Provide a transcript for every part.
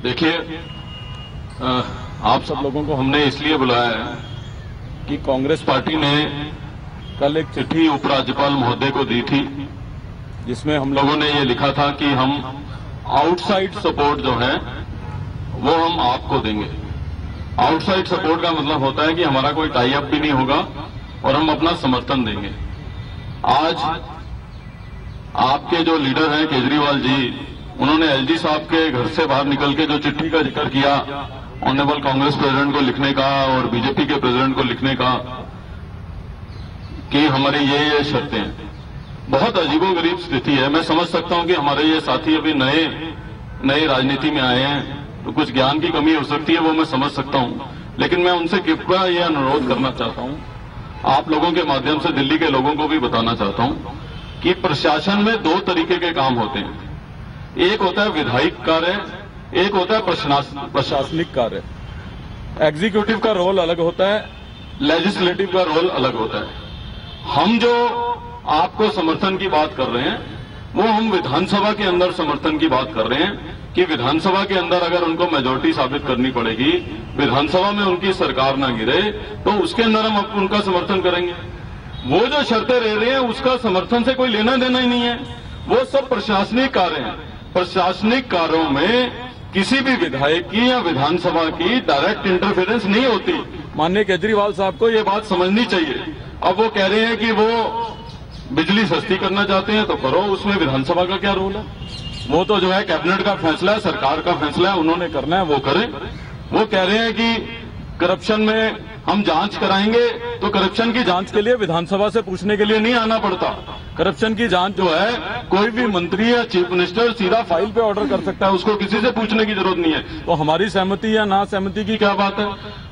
देखिए, आप सब लोगों को हमने इसलिए बुलाया है कि कांग्रेस पार्टी ने कल एक चिट्ठी उपराज्यपाल महोदय को दी थी, जिसमें हम लोगों ने ये लिखा था कि हम आउटसाइड सपोर्ट जो है वो हम आपको देंगे। आउटसाइड सपोर्ट का मतलब होता है कि हमारा कोई टाई अप भी नहीं होगा और हम अपना समर्थन देंगे। आज आपके जो लीडर हैं केजरीवाल जी, उन्होंने एलजी साहब के घर से बाहर निकल के जो चिट्ठी का जिक्र किया ऑनरेबल कांग्रेस प्रेसिडेंट को लिखने का और बीजेपी के प्रेसिडेंट को लिखने का कि हमारी ये शर्तें हैं, बहुत अजीबोगरीब स्थिति है। मैं समझ सकता हूं कि हमारे ये साथी अभी नए राजनीति में आए हैं तो कुछ ज्ञान की कमी हो सकती है, वो मैं समझ सकता हूं, लेकिन मैं उनसे कृपया यह अनुरोध करना चाहता हूं, आप लोगों के माध्यम से दिल्ली के लोगों को भी बताना चाहता हूं कि प्रशासन में दो तरीके के काम होते हैं। एक होता है विधायिक कार्य, एक होता है प्रशासनिक कार्य। एग्जीक्यूटिव का रोल अलग होता है, लेजिस्लेटिव का रोल अलग होता है। हम जो आपको समर्थन की बात कर रहे हैं वो हम विधानसभा के अंदर समर्थन की बात कर रहे हैं कि विधानसभा के अंदर अगर उनको मेजोरिटी साबित करनी पड़ेगी, विधानसभा में उनकी सरकार ना गिरे, तो उसके अंदर हम उनका समर्थन करेंगे। वो जो शर्तें रह रही हैं उसका समर्थन से कोई लेना देना ही नहीं है, वो सब प्रशासनिक कार्य हैं। प्रशासनिक कार्यों में किसी भी विधायक की या विधानसभा की डायरेक्ट इंटरफेरेंस नहीं होती। माननीय केजरीवाल साहब को ये बात समझनी चाहिए। अब वो कह रहे हैं कि वो बिजली सस्ती करना चाहते हैं तो करो, उसमें विधानसभा का क्या रोल है? वो तो जो है कैबिनेट का फैसला है, सरकार का फैसला है, उन्होंने करना है वो करें। वो कह रहे हैं कि करप्शन में हम जांच कराएंगे, तो करप्शन की जांच के लिए विधानसभा से पूछने के लिए नहीं आना पड़ता। करप्शन की जांच जो है कोई भी मंत्री या चीफ मिनिस्टर सीधा फाइल पे ऑर्डर कर सकता है, उसको किसी से पूछने की जरूरत नहीं है। तो हमारी सहमति या ना सहमति की क्या बात है?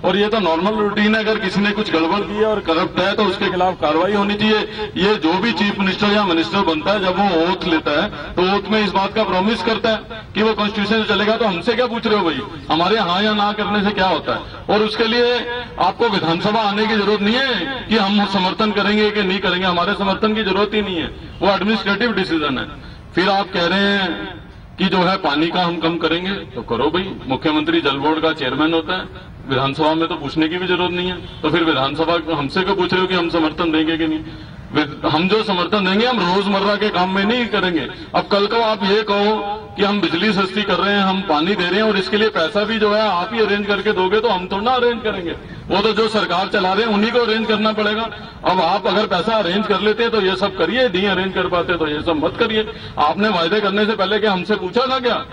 और ये तो नॉर्मल रूटीन है, अगर किसी ने कुछ गड़बड़ की है और करप्ट है तो उसके खिलाफ कार्रवाई होनी चाहिए। ये जो भी चीफ मिनिस्टर या मिनिस्टर बनता है, जब वो ओथ लेता है तो ओथ में इस बात का प्रॉमिस करता है कि वो कॉन्स्टिट्यूशन से चलेगा। तो हमसे क्या पूछ रहे हो भाई? हमारे हाँ या ना करने से क्या होता है? और उसके लिए आपको विधानसभा आने की जरूरत नहीं है कि हम समर्थन करेंगे कि नहीं करेंगे, हमारे समर्थन की जरूरत ही नहीं है, वो एडमिनिस्ट्रेटिव डिसीजन है। फिर आप कह रहे हैं कि जो है पानी का हम कम करेंगे, तो करो भाई, मुख्यमंत्री जल बोर्ड का चेयरमैन होता है, विधानसभा में तो पूछने की भी जरूरत नहीं है। तो फिर विधानसभा हमसे क्यों पूछ रहे हो कि हम समर्थन देंगे कि नहीं? हम जो समर्थन देंगे हम रोजमर्रा के काम में नहीं करेंगे। अब कल को आप ये कहो कि हम बिजली सस्ती कर रहे हैं, हम पानी दे रहे हैं और इसके लिए पैसा भी जो है आप ही अरेंज करके दोगे, तो हम तो ना अरेंज करेंगे, वो तो जो सरकार चला रहे हैं उन्हीं को अरेंज करना पड़ेगा। अब आप अगर पैसा अरेंज कर लेते तो ये सब करिए, नहीं अरेंज कर पाते तो ये सब मत करिए। आपने वायदे करने से पहले क्या हमसे पूछा था क्या?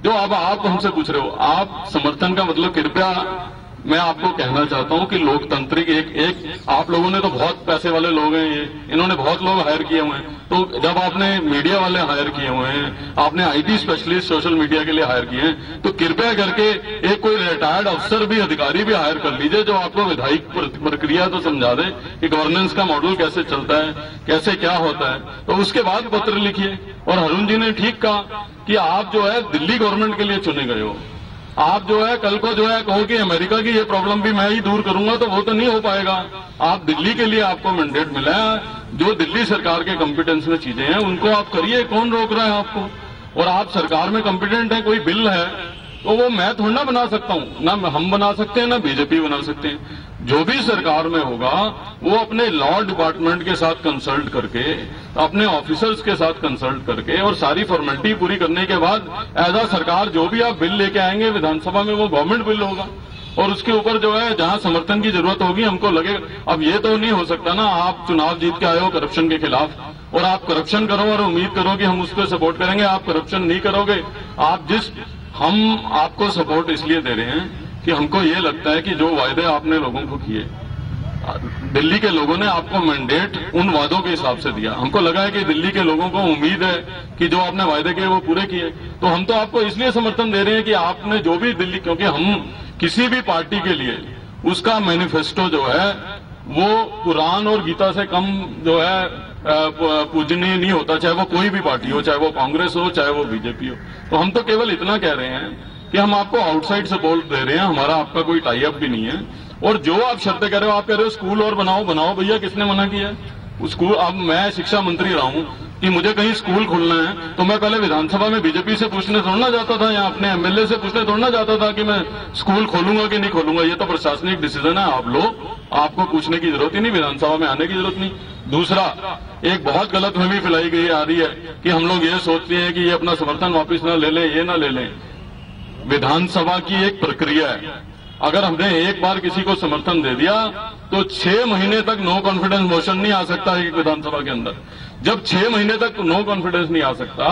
जो अब आप हमसे पूछ रहे हो, आप समर्थन का मतलब कृपया मैं आपको कहना चाहता हूं कि लोकतांत्रिक एक आप लोगों ने तो बहुत पैसे वाले लोग हैं, ये इन्होंने बहुत लोग हायर किए हुए हैं। तो जब आपने मीडिया वाले हायर किए हुए हैं, आपने आईटी स्पेशलिस्ट सोशल मीडिया के लिए हायर किए हैं, तो कृपया करके एक कोई रिटायर्ड अफसर भी, अधिकारी भी हायर कर लीजिए जो आपको विधायिक प्रक्रिया तो समझा दे कि गवर्नेंस का मॉडल कैसे चलता है, कैसे क्या होता है। तो उसके बाद पत्र लिखिए। और अरुण जी ने ठीक कहा कि आप जो है दिल्ली गवर्नमेंट के लिए चुने गए हो। आप जो है कल को जो है कहो कि अमेरिका की ये प्रॉब्लम भी मैं ही दूर करूंगा, तो वो तो नहीं हो पाएगा। आप दिल्ली के लिए आपको मैंडेट मिला है, जो दिल्ली सरकार के कॉम्पिटेंस में चीजें हैं उनको आप करिए, कौन रोक रहा है आपको? और आप सरकार में कॉम्पिटेंट है, कोई बिल है तो वो मैं थोड़ा ना बना सकता हूं, ना हम बना सकते हैं ना बीजेपी बना सकते हैं। जो भी सरकार में होगा वो अपने लॉ डिपार्टमेंट के साथ कंसल्ट करके, अपने ऑफिसर्स के साथ कंसल्ट करके और सारी फॉर्मेलिटी पूरी करने के बाद एज अ सरकार जो भी आप बिल लेके आएंगे विधानसभा में वो गवर्नमेंट बिल होगा और उसके ऊपर जो है जहां समर्थन की जरूरत होगी हमको लगेगा। अब ये तो नहीं हो सकता ना आप चुनाव जीत के आए हो करप्शन के खिलाफ और आप करप्शन करो और उम्मीद करो कि हम उस पर सपोर्ट करेंगे। आप करप्शन नहीं करोगे। हम आपको सपोर्ट इसलिए दे रहे हैं कि हमको ये लगता है कि जो वायदे आपने लोगों को किए, दिल्ली के लोगों ने आपको मैंडेट उन वादों के हिसाब से दिया। हमको लगा है कि दिल्ली के लोगों को उम्मीद है कि जो आपने वायदे किए वो पूरे किए, तो हम तो आपको इसलिए समर्थन दे रहे हैं कि आपने जो भी दिल्ली, क्योंकि हम किसी भी पार्टी के लिए उसका मैनिफेस्टो जो है वो कुरान और गीता से कम जो है पूजनीय नहीं होता, चाहे वो कोई भी पार्टी हो, चाहे वो कांग्रेस हो, चाहे वो बीजेपी हो। तो हम तो केवल इतना कह रहे हैं कि हम आपको आउटसाइड सपोर्ट दे रहे हैं, हमारा आपका कोई टाई अप भी नहीं है। और जो आप शर्तें कह रहे हो, आप कह रहे हो स्कूल और बनाओ भैया, किसने मना किया? स्कूल, अब मैं शिक्षा मंत्री रहा हूं कि मुझे कहीं स्कूल खोलना है तो मैं पहले विधानसभा में बीजेपी से पूछने थोड़ा ना जाता था या अपने एमएलए से पूछने थोड़ा ना जाता था कि मैं स्कूल खोलूंगा कि नहीं खोलूंगा। ये तो प्रशासनिक डिसीजन है, आप लोग, आपको पूछने की जरूरत ही नहीं, विधानसभा में आने की जरूरत नहीं। दूसरा, एक बहुत गलतफहमी फैलाई गई आ रही है कि हम लोग ये सोचते हैं कि ये अपना समर्थन वापस ना ले लें, ये ना ले लें। विधानसभा की एक प्रक्रिया है, अगर हमने एक बार किसी को समर्थन दे दिया तो 6 महीने तक नो कॉन्फिडेंस मोशन नहीं आ सकता है विधानसभा के अंदर। जब 6 महीने तक नो कॉन्फिडेंस नहीं आ सकता,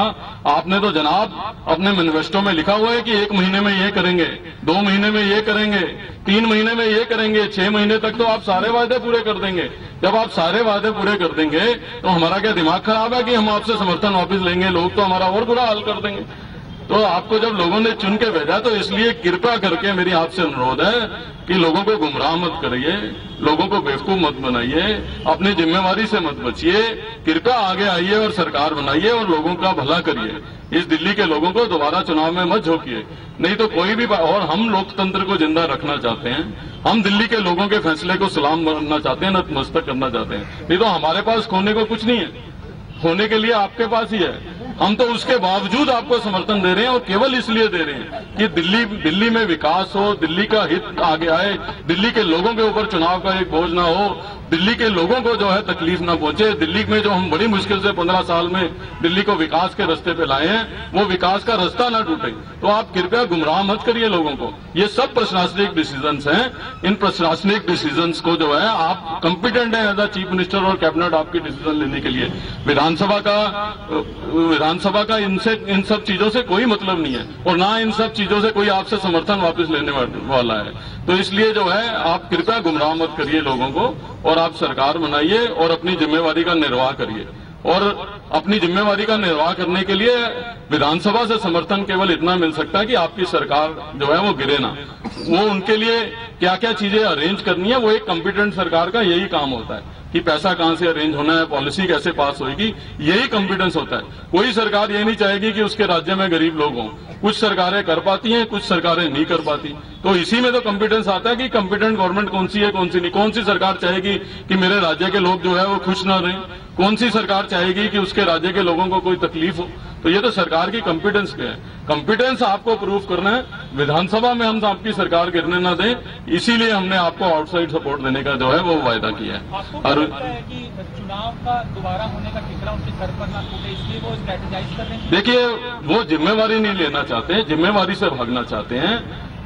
आपने तो जनाब अपने मैनिफेस्टो में लिखा हुआ है कि 1 महीने में ये करेंगे, 2 महीने में ये करेंगे, 3 महीने में ये करेंगे, 6 महीने तक तो आप सारे वादे पूरे कर देंगे। जब आप सारे वादे पूरे कर देंगे तो हमारा क्या दिमाग खराब है कि हम आपसे समर्थन वापस लेंगे? लोग तो हमारा और बुरा हाल कर देंगे। तो आपको जब लोगों ने चुन के भेजा तो इसलिए कृपा करके मेरी आपसे अनुरोध है कि लोगों को गुमराह मत करिए, लोगों को बेवकूफ मत बनाइए, अपनी जिम्मेवारी से मत बचिए, कृपया आगे आइए और सरकार बनाइए और लोगों का भला करिए। इस दिल्ली के लोगों को दोबारा चुनाव में मत झोंकिए, नहीं तो कोई भी। और हम लोकतंत्र को जिंदा रखना चाहते हैं, हम दिल्ली के लोगों के फैसले को सलाम करना चाहते हैं, नतमस्तक करना चाहते हैं। नहीं तो हमारे पास खोने को कुछ नहीं है, होने के लिए आपके पास ही है। हम तो उसके बावजूद आपको समर्थन दे रहे हैं और केवल इसलिए दे रहे हैं कि दिल्ली में विकास हो, दिल्ली का हित आगे आए, दिल्ली के लोगों के ऊपर चुनाव का एक बोझ ना हो, दिल्ली के लोगों को जो है तकलीफ ना पहुंचे। दिल्ली में जो हम बड़ी मुश्किल से 15 साल में दिल्ली को विकास के रास्ते पे लाए हैं, वो विकास का रास्ता ना टूटे। तो आप कृपया गुमराह मत करिए लोगों को। ये सब प्रशासनिक डिसीजंस हैं, इन प्रशासनिक डिसीजंस को जो है आप कॉम्पिटेंट हैं एज अ चीफ मिनिस्टर और कैबिनेट आपकी डिसीजन लेने के लिए। विधानसभा का इन सब चीजों से कोई मतलब नहीं है और ना इन सब चीजों से कोई आपसे समर्थन वापस लेने वाला है। तो इसलिए जो है आप कृपया गुमराह मत करिए लोगों को और आप सरकार बनाइए और अपनी जिम्मेवारी का निर्वाह करिए। और अपनी जिम्मेवारी का निर्वाह करने के लिए विधानसभा से समर्थन केवल इतना मिल सकता है कि आपकी सरकार जो है वो गिरे ना। वो उनके लिए क्या क्या चीजें अरेंज करनी है, वो एक कॉम्पिटेंट सरकार का यही काम होता है कि पैसा कहां से अरेंज होना है, पॉलिसी कैसे पास होगी, यही कॉम्पिटेंस होता है। कोई सरकार ये नहीं चाहेगी कि उसके राज्य में गरीब लोग हों। कुछ सरकारें कर पाती हैं, कुछ सरकारें नहीं कर पाती। तो इसी में तो कॉम्पिटेंस आता है कि कॉम्पिटेंट गवर्नमेंट कौन सी है, कौन सी नहीं। कौन सी सरकार चाहेगी कि मेरे राज्य के लोग जो है वो खुश ना रहें? कौन सी सरकार चाहेगी कि उसके राज्य के लोगों को कोई तकलीफ हो? तो ये तो सरकार की कॉम्पिटेंस पे है। कॉम्पिटेंस आपको प्रूव करना है, विधानसभा में हम आपकी सरकार गिरने ना दें, इसीलिए हमने आपको आउटसाइड सपोर्ट देने का जो है वो वायदा किया है। और चुनाव का दोबारा होने का खतरा उनके सर पर ना टूटे, इसलिए वो स्ट्रेटेजाइज कर रहे हैं। देखिए, वो जिम्मेवारी नहीं लेना चाहते, जिम्मेवारी से भागना चाहते हैं।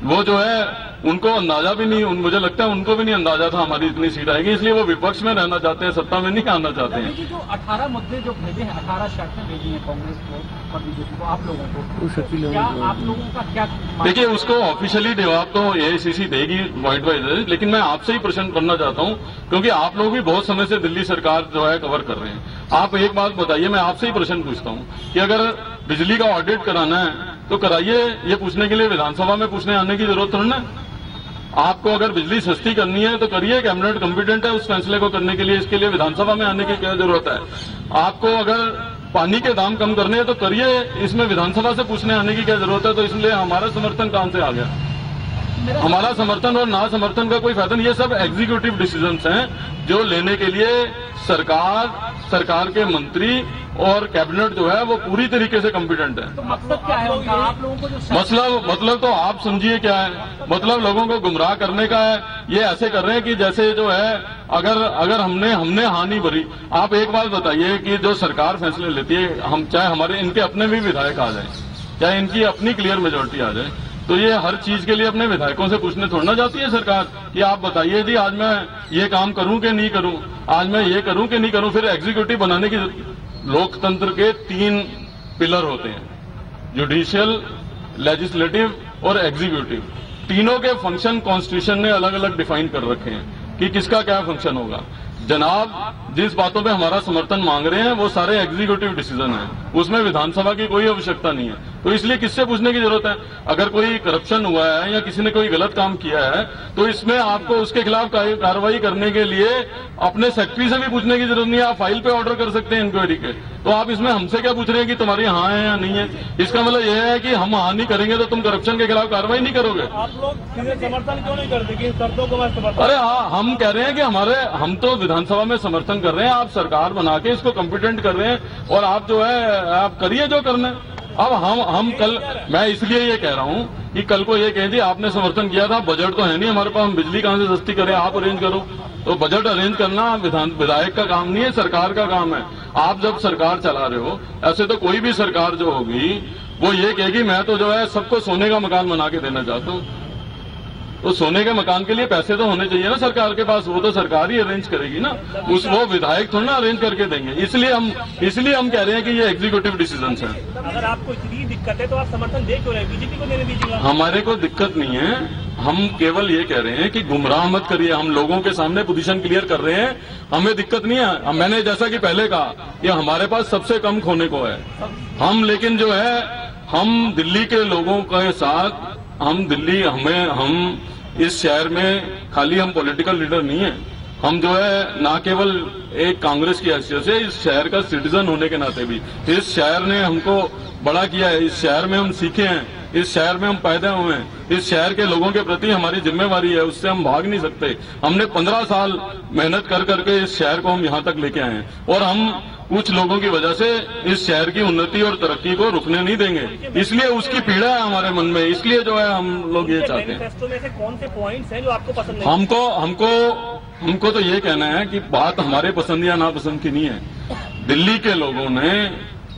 वो जो है उनको अंदाजा भी नहीं, मुझे लगता है उनको भी नहीं अंदाजा था हमारी इतनी सीट आएगी, इसलिए वो विपक्ष में रहना चाहते हैं, सत्ता में नहीं आना चाहते हैं। जो 18 मुद्दे जो भेजे हैं, 18 शर्तें भेजी हैं कांग्रेस को और बीजेपी को, आप लोगों को, क्या आप लोगों का क्या? देखिए, उसको ऑफिशियली जवाब तो एआईसीसी देगी पॉइंट वाइज, लेकिन मैं आपसे ही प्रश्न करना चाहता हूं क्योंकि आप लोग भी बहुत समय से दिल्ली सरकार जो है कवर कर रहे हैं। आप एक बात बताइए, मैं आपसे ही प्रश्न पूछता हूं कि अगर बिजली का ऑडिट कराना है तो कराइए, ये पूछने के लिए विधानसभा में पूछने आने की जरूरत थोड़ी ना। आपको अगर बिजली सस्ती करनी है तो करिए, कैबिनेट कॉम्पिटेंट है उस फैसले को करने के लिए, इसके लिए विधानसभा में आने की क्या जरूरत है? आपको अगर पानी के दाम कम करने हैं तो करिए, इसमें विधानसभा से पूछने आने की क्या जरूरत है? तो इसलिए हमारा समर्थन कहां से आ गया? हमारा समर्थन और ना समर्थन का कोई फायदा नहीं। ये सब एग्जीक्यूटिव डिसीजंस हैं जो लेने के लिए सरकार के मंत्री और कैबिनेट जो है वो पूरी तरीके से कॉम्पिटेंट है। तो मकसद क्या है उनका? आप लोगों को जो मतलब तो आप समझिए क्या है, मतलब लोगों को गुमराह करने का है। ये ऐसे कर रहे हैं कि जैसे जो है अगर हमने हानि भरी। आप एक बात बताइए कि जो सरकार फैसले लेती है, हम चाहे हमारे इनके अपने भी विधायक आ जाए, चाहे इनकी अपनी क्लियर मेजोरिटी आ जाए, तो ये हर चीज के लिए अपने विधायकों से पूछने थोड़ा ना जाती है सरकार कि आप बताइए जी आज मैं ये काम करूं कि नहीं करूं, आज मैं ये करूं कि नहीं करूं। फिर एग्जीक्यूटिव बनाने की, लोकतंत्र के 3 पिलर होते हैं, जुडिशियल, लेजिस्लेटिव और एग्जीक्यूटिव। तीनों के फंक्शन कॉन्स्टिट्यूशन ने अलग अलग डिफाइन कर रखे हैं कि किसका क्या फंक्शन होगा। जनाब जिस बातों पे हमारा समर्थन मांग रहे हैं वो सारे एग्जीक्यूटिव डिसीजन हैं, उसमें विधानसभा की कोई आवश्यकता नहीं है। तो इसलिए किससे पूछने की जरूरत है? अगर कोई करप्शन हुआ है या किसी ने कोई गलत काम किया है तो इसमें आपको उसके खिलाफ कार्रवाई करने के लिए अपने सेक्रेटरी से भी पूछने की जरूरत नहीं है। आप फाइल पे ऑर्डर कर सकते हैं इंक्वायरी के। तो आप इसमें हमसे क्या पूछ रहे हैं कि तुम्हारी हाँ है या नहीं है? इसका मतलब यह है कि हम हाँ नहीं करेंगे तो तुम करप्शन के खिलाफ कार्रवाई नहीं करोगे। आप लोग सीधे समर्थन क्यों नहीं करते कि शर्तों को मैं समर्थन? अरे हाँ, हम कह रहे हैं कि हम तो विधानसभा में समर्थन कर रहे हैं, आप सरकार बना के इसको कॉम्पिटेंट कर रहे हैं और आप जो है आप करिए जो करना है। अब हम कल, मैं इसलिए ये कह रहा हूं कि कल को ये कह दी आपने समर्थन किया था, बजट तो है नहीं हमारे पास, हम बिजली कहां से सस्ती करें, आप अरेंज करो। तो बजट अरेंज करना विधायक का काम नहीं है, सरकार का काम है। आप जब सरकार चला रहे हो, ऐसे तो कोई भी सरकार जो होगी वो ये कहेगी मैं तो जो है सबको सोने का मकान बना के देना चाहता हूं। तो सोने के मकान के लिए पैसे तो होने चाहिए ना सरकार के पास, वो तो सरकार ही अरेंज करेगी ना, वो विधायक थोड़ा ना अरेंज करके देंगे। इसलिए हम कह रहे हैं कि ये एग्जीक्यूटिव डिसीजन है। अगर आपको इतनी दिक्कत है तो आप समर्थन दे क्यों रहे? बीजेपी को देने दीजिएगा। हमारे को दिक्कत नहीं है, हम केवल ये कह रहे हैं कि गुमराह मत करिए, हम लोगों के सामने पोजीशन क्लियर कर रहे हैं, हमें दिक्कत नहीं है। मैंने जैसा कि पहले कहा कि हमारे पास सबसे कम खोने को है हम, लेकिन जो है हम दिल्ली के लोगों के साथ, हम इस शहर में खाली हम पॉलिटिकल लीडर नहीं है, हम जो है ना केवल एक कांग्रेस की हैसियत से, इस शहर का सिटीजन होने के नाते भी इस शहर ने हमको बड़ा किया है, इस शहर में हम सीखे हैं, इस शहर में हम पैदा हुए हैं, इस शहर के लोगों के प्रति हमारी जिम्मेवारी है, उससे हम भाग नहीं सकते। हमने 15 साल मेहनत कर करके इस शहर को हम यहाँ तक लेके आए हैं और हम कुछ लोगों की वजह से इस शहर की उन्नति और तरक्की को रुकने नहीं देंगे। इसलिए उसकी पीड़ा है हमारे मन में, इसलिए जो है हम लोग ये चाहते हैं। मैनिफेस्टो में से कौन से पॉइंट्स हैं जो आपको पसंद नहीं? हमको तो ये कहना है कि बात हमारे पसंद या नापसंद की नहीं है। दिल्ली के लोगों ने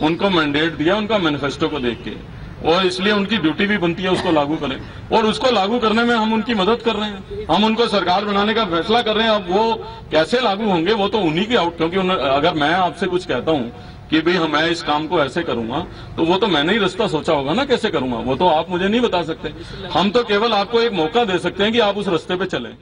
उनको मैंडेट दिया उनका मैनिफेस्टो को देख के, और इसलिए उनकी ड्यूटी भी बनती है उसको लागू करें, और उसको लागू करने में हम उनकी मदद कर रहे हैं, हम उनको सरकार बनाने का फैसला कर रहे हैं। अब वो कैसे लागू होंगे वो तो उन्हीं की क्योंकि अगर मैं आपसे कुछ कहता हूं कि भाई मैं इस काम को ऐसे करूंगा तो वो तो मैंने ही रास्ता सोचा होगा ना कैसे करूंगा, वो तो आप मुझे नहीं बता सकते। हम तो केवल आपको एक मौका दे सकते हैं कि आप उस रास्ते पे चलें।